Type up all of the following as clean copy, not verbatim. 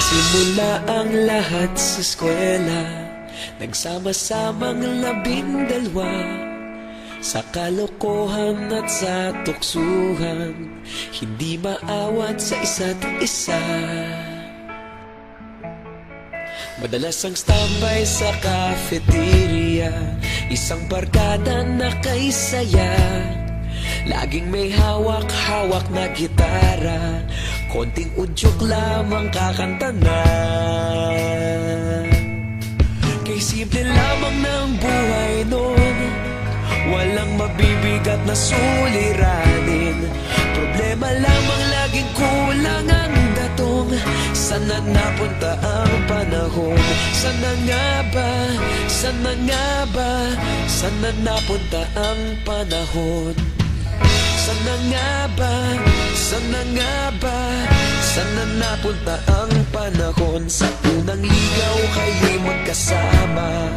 Nagsimula ang lahat sa eskwela, nagsama-samang 12 sa kalokohan at sa tuksuhan, hindi maawat sa isa't isa. Madalas ang standby sa cafeteria, isang barkada na kay saya. Laging may hawak-hawak na gitara, konting udyok lamang kakanta na. Kay simple lamang ng buhay noon, walang mabibigat na suliranin. Problema lamang laging kulang ang datong. Sana napunta ang panahon? Sana nga ba? Sana nga ba? Sana napunta ang panahon? Sana nga ba? Sana nga ba? Sana napunta ang panahon? Sa unang ligaw kayo'y magkasama,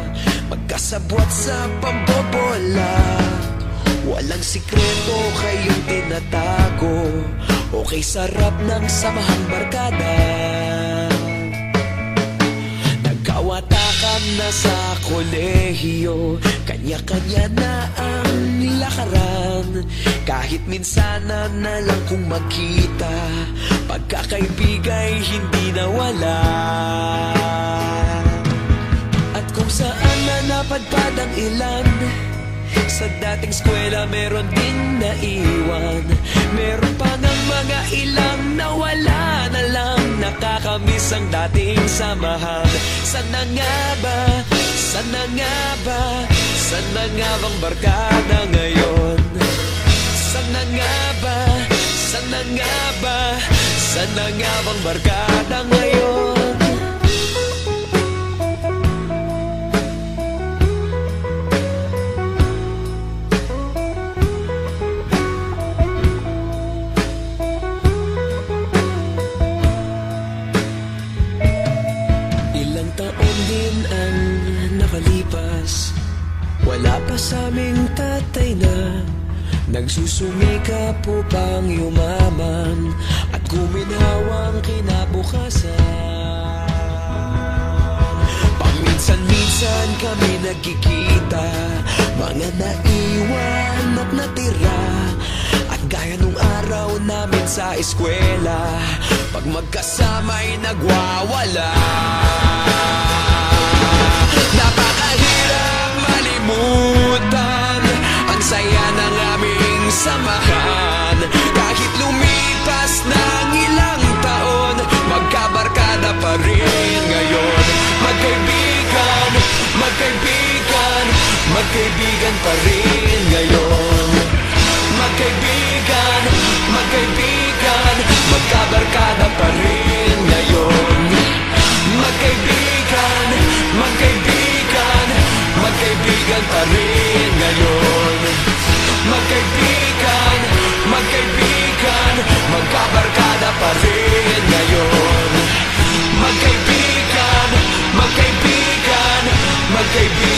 magkasabwat sa pambobola. Walang sikreto kayong tinatago, okay sarap ng samahang barkada. Nagkawatakan na sa kolehiyo, kanya-kanya na ang lakaran. Kahit minsanan na lang kung magkita, pagkakaibigay hindi nawala. At kung saan na napadpad ang ilan, sa dating eskwela meron din naiwan. Meron pa ng mga ilang nawala na lang, nakakamiss ang dating samahan. Sana nga ba? Sana nga ba? Sana nga bang barkada ngayon? Sana nga ba? Sana nga ba? Sana nga bang barkada ngayon? Ilang taon din ang nakalipas, wala pa sa aming tatay na nagsusumikap upang yumaman at guminhawang kinabukasan. Paminsan-minsan kami nagkikita, mga naiwan at natira. At gaya nung araw namin sa eskwela, pag magkasama'y nagwawala. Napakahirap malimutan ang saya ng aming samahan. Kahit lumipas ng ilang taon, magkabarkada pa rin ngayon. Magkaibigan, magkaibigan, magkaibigan pa rin ngayon. Magkaibigan, magkaibigan, magkabarkada pa rin ngayon. Magkaibigan, magkaibigan, magkaibigan pa rin ngayon. Magkaibigan, magkaibigan, magkabarkada pa rin ngayon. Magkaibigan, magkaibigan, magkaibigan